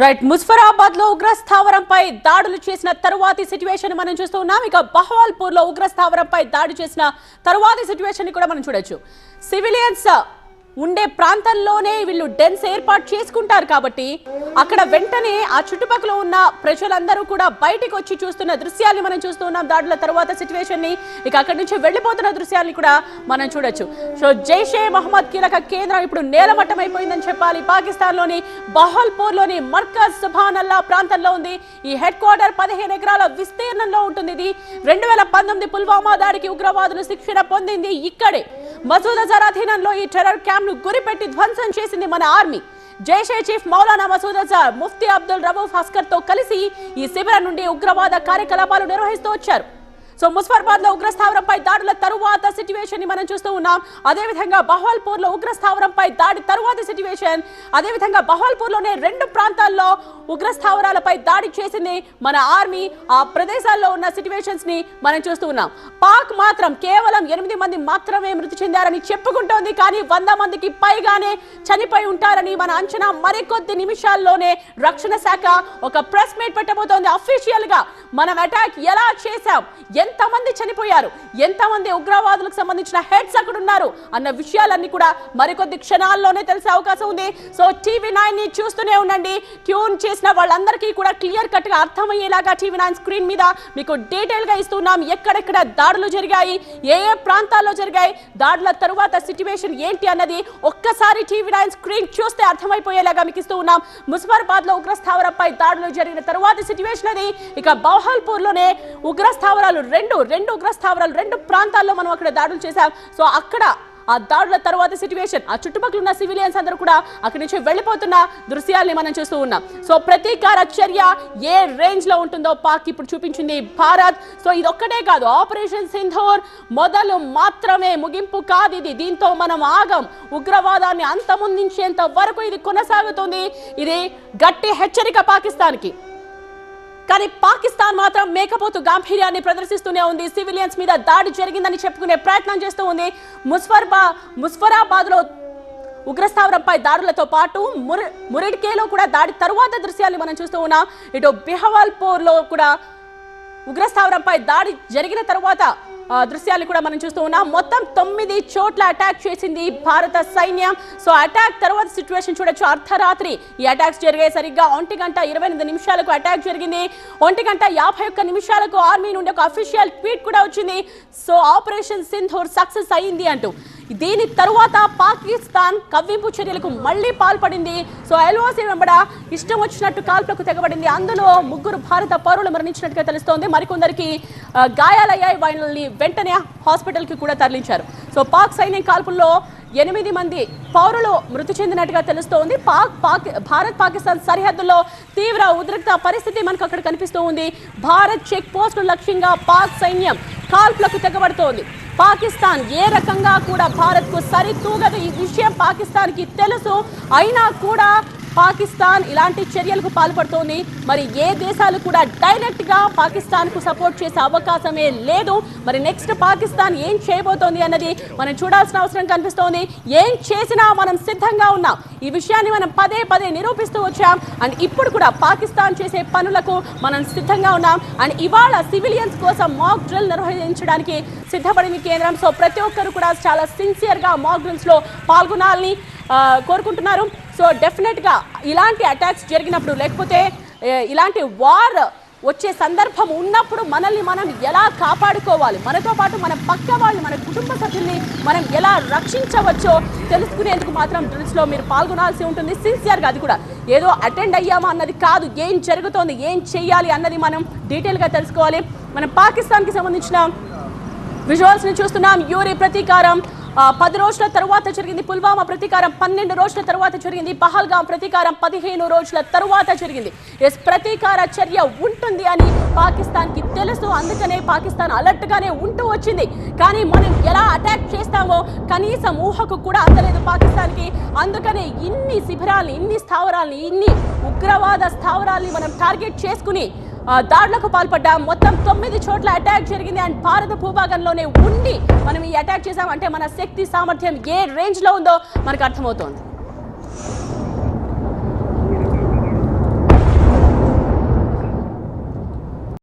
Right Muzaffarabad లో ఉగ్రస్థావరంపై దాడులు చేసిన తరువాతి సిట్యుయేషన్ మనం చూస్తూ ఉన్నాం. ఇక బహవాల్పూర్ లో ఉగ్రస్థావరంపై దాడి చేసిన తరువాతి సిట్యుయేషన్ కూడా మనం చూడొచ్చు. సివిలియన్స్ ఉండే ప్రాంతంలోనే వీళ్ళు డెన్స్ ఏర్పాటు చేసుకుంటారు కాబట్టి అక్కడ వెంటనే ఆ చుట్టుపక్కల ఉన్న ప్రజలందరూ కూడా బయటికి వచ్చి చూస్తున్న దృశ్యాన్ని మనం చూస్తూ ఉన్నాం. దాడుల తర్వాత సిట్యుయేషన్ ని ఇక అక్కడి నుంచి వెళ్లిపోతున్న దృశ్యాన్ని కూడా మనం చూడొచ్చు. సో జైషే మహమ్మద్ కీలక కేంద్రం ఇప్పుడు నేలమట్టం అయిపోయిందని చెప్పాలి. పాకిస్తాన్ లోని బహవాల్పూర్ లోని మర్కజ్ సుభానల్లా ప్రాంతంలో ఉంది. ఈ హెడ్ క్వార్టర్ 15 ఎకరాల విస్తీర్ణంలో ఉంటుంది. ఇది 2019 పుల్వామా దాడికి ఉగ్రవాదులు శిక్షణ పొందింది ఇక్కడే. మసూద్ అజర్ అధీనంలో ఈ టెర్రర్ క్యాంప్ ను గురిపెట్టి ధ్వంసం చేసింది మన ఆర్మీ. జైషే చీఫ్ మౌలానా మసూద్ అజర్ ముఫ్తీ అబ్దుల్ రవూఫ్ హస్కర్ తో కలిసి ఈ శిబిరం నుండి ఉగ్రవాద కార్యకలాపాలు నిర్వహిస్తూ వచ్చారు. సో ముజఫరాబాద్ లో ఉగ్రస్థావరంపై దాడుల తరువాత సిట్యుయేషన్ ని మనం చూస్తూ ఉన్నాం. అదేవిధంగా బహవాల్పూర్ లో ఉగ్రస్థావరంపై దాడి తరువాత సిట్యుయేషన్, అదేవిధంగా బహవాల్పూర్ లోనే 2 ప్రాంతాల్లో ఉగ్రస్థావరాలపై దాడి చేసింది మన ఆర్మీ. ఆ ప్రదేశాల్లో ఉన్న సిట్యుయేషన్స్ ని మనం చూస్తూ ఉన్నాం. పాక్ మాత్రం కేవలం 8 మంది మాత్రమే మృతి చెందారని చెప్పుకుంటోంది. కానీ 100 మందికి పైగానే చనిపోయి ఉంటారని మన అంచనా. మరికొద్ది నిమిషాల్లోనే రక్షణ శాఖ ఒక ప్రెస్ మీట్ పెట్టబోతోంది. అఫీషియల్ గా మనం అటాక్ ఎలా చేశాం, ఎంతమంది చనిపోయారు, ఎంతమంది ఉగ్రవాదులకు సంబంధించిన హెడ్స్ అక్కడ ఉన్నారు అన్న విషయాలన్నీ కూడా మరికొద్ది క్షణాల్లోనే తెలిసే అవకాశం ఉంది. సో TV9 ని చూస్తూనే ఉండండి. ట్యూన్ చేసిన వాళ్ళందరికీ కూడా క్లియర్ కట్ గా అర్థమయ్యేలాగా TV9 స్క్రీన్ మీద మీకు డీటెయిల్ గా ఇస్తున్నాం. ఎక్కడెక్కడ దాడులు జరిగాయి, ఏ ఏ ప్రాంతాల్లో జరిగాయి, దాడుల తరువాత సిట్యుయేషన్ ఏంటి అన్నది ఒక్కసారి TV9 స్క్రీన్ చూస్తే అర్థమైపోయేలాగా మీకు ఇస్తూ ఉన్నాం. ముజఫరాబాద్ లో ఉగ్రస్థావరంపై దాడులు జరిగిన తరువాత సిట్యుయేషన్ అది. ఇక బహవాల్పూర్ లోనే ఉగ్రస్థావరాలు రెండు ఉగ్రస్థావరాలు 2 ప్రాంతాల్లో మనం అక్కడ దాడులు చేశాం. సో అక్కడ ఆ దాడుల తర్వాత సిట్యుయేషన్, ఆ చుట్టుపక్కల ఉన్న సివిలియన్స్ అందరూ కూడా అక్కడి నుంచి వెళ్ళిపోతున్న దృశ్యాల్ని మనం చూస్తూ ఉన్నాం. సో ప్రతీకార చర్య ఏ రేంజ్ లో ఉంటుందో పాక్ ఇప్పుడు చూపించింది భారత్. సో ఇదొక్కటే కాదు, ఆపరేషన్ సింధూర్ మొదలు మాత్రమే, ముగింపు కాదు ఇది. దీంతో మనం ఆగం. ఉగ్రవాదాన్ని అంతమొందించేంత వరకు ఇది కొనసాగుతుంది. ఇది గట్టి హెచ్చరిక పాకిస్తాన్ కి. కానీ పాకిస్తాన్ మాత్రం మేకపోతు గాంభీర్యాన్ని ప్రదర్శిస్తూనే ఉంది. సివిలియన్స్ మీద దాడి జరిగిందని చెప్పుకునే ప్రయత్నం చేస్తూ ఉంది. ముజఫరాబాద్ లో ఉగ్రస్థావరంపై దాడులతో పాటు మురిడ్కేలో కూడా దాడి తరువాత దృశ్యాన్ని మనం చూస్తూ ఉన్నాం. ఇటు బహవాల్పూర్ లో కూడా ఉగ్రస్థావరంపై దాడి జరిగిన తరువాత దృశ్యాలు కూడా మనం చూస్తూ ఉన్నాం. మొత్తం 9 చోట్ల అటాక్ చేసింది భారత సైన్యం. సో అటాక్ తర్వాత సిచ్యువేషన్ చూడొచ్చు. అర్ధరాత్రి ఈ అటాక్స్ జరిగే సరిగ్గా 1:28 అటాక్ జరిగింది. 1:51 ఆర్మీ నుండి ఒక అఫీషియల్ ట్వీట్ కూడా వచ్చింది. సో ఆపరేషన్ సింధూర్ సక్సెస్ అయింది అంటూ. దీని తరువాత పాకిస్తాన్ కవ్వింపు చర్యలకు మళ్లీ పాల్పడింది. సో LOC వెంబడ ఇష్టం వచ్చినట్టు కాల్పులకు తెగబడింది. అందులో 3 భారత పౌరులు మరణించినట్టుగా తెలుస్తోంది. మరికొందరికి గాయాలయ్యాయి. వాళ్ళని వెంటనే హాస్పిటల్ కి కూడా తరలించారు. సో పాక్ సైన్యం కాల్పుల్లో 8 మంది పౌరులు మృతి చెందినట్టుగా తెలుస్తోంది. భారత్ పాకిస్తాన్ సరిహద్దుల్లో తీవ్ర ఉద్రిక్త పరిస్థితి మనకు అక్కడ కనిపిస్తూ ఉంది. భారత్ చెక్ పోస్టులు లక్ష్యంగా పాక్ సైన్యం కాల్పులకు తెగబడుతోంది. పాకిస్తాన్ ఏ రకంగా కూడా భారత్ కు సరితూగదు. ఈ విషయం పాకిస్తాన్ కి తెలుసు. అయినా కూడా పాకిస్తాన్ ఇలాంటి చర్యలకు పాల్పడుతోంది. మరి ఏ దేశాలు కూడా డైరెక్ట్ గా పాకిస్తాన్ కు సపోర్ట్ చేసే అవకాశమే లేదు. మరి నెక్స్ట్ పాకిస్తాన్ ఏం చేయబోతోంది అన్నది మనం చూడాల్సిన అవసరం కనిపిస్తోంది. ఏం చేసినా మనం సిద్ధంగా ఉన్నాం. ఈ విషయాన్ని మనం పదే నిరూపిస్తూ వచ్చాం. అండ్ ఇప్పుడు కూడా పాకిస్తాన్ చేసే పనులకు మనం సిద్ధంగా ఉన్నాం. అండ్ ఇవాళ సివిలియన్స్ కోసం మాక్ డ్రిల్ నిర్వహించడానికి సిద్ధపడింది కేంద్రం. సో ప్రతి ఒక్కరు కూడా చాలా సిన్సియర్ గా మాక్ డ్రిల్స్ లో పాల్గొనాలని కోరుకుంటున్నారు. సో డెఫినెట్ గా ఇలాంటి అటాక్స్ జరిగినప్పుడు, లేకపోతే ఇలాంటి వార్ వచ్చే సందర్భం ఉన్నప్పుడు మనల్ని మనం ఎలా కాపాడుకోవాలి, మనతో పాటు మన పక్క వాళ్ళు, మన కుటుంబ సభ్యుల్ని మనం ఎలా రక్షించవచ్చో తెలుసుకునేందుకు మాత్రం డ్రిల్స్ లో మీరు పాల్గొనాల్సి ఉంటుంది. సిన్సియర్ గా, అది కూడా ఏదో అటెండ్ అయ్యామా అన్నది కాదు. ఏం జరుగుతోంది, ఏం చెయ్యాలి అన్నది మనం డీటెయిల్ గా తెలుసుకోవాలి. మనం పాకిస్తాన్ కి సంబంధించిన విజువల్స్ ని చూస్తున్నాం. యూరి ప్రతీకారం 10 రోజుల తరువాత జరిగింది. పుల్వామా ప్రతీకారం 12 రోజుల తరువాత జరిగింది. పహల్గాం ప్రతీకారం 15 రోజుల తరువాత జరిగింది. ప్రతీకార చర్య ఉంటుంది అని పాకిస్తాన్ కి తెలుసు. అందుకనే పాకిస్తాన్ అలర్ట్ గానే ఉంటూ వచ్చింది. కానీ మనం ఎలా అటాక్ చేస్తామో కనీసం ఊహకు కూడా అందలేదు పాకిస్తాన్ కి. అందుకనే ఇన్ని శిబిరాల్ని, ఇన్ని స్థావరాల్ని, ఇన్ని ఉగ్రవాద స్థావరాల్ని మనం టార్గెట్ చేసుకుని దాడులకు పాల్పడ్డాం. మొత్తం 9 చోట్ల అటాక్ జరిగింది. అండ్ భారత భూభాగంలోనే ఉండి మనం ఈ అటాక్ చేసాం అంటే మన శక్తి సామర్థ్యం ఏ రేంజ్ లో ఉందో మనకు అర్థమవుతోంది.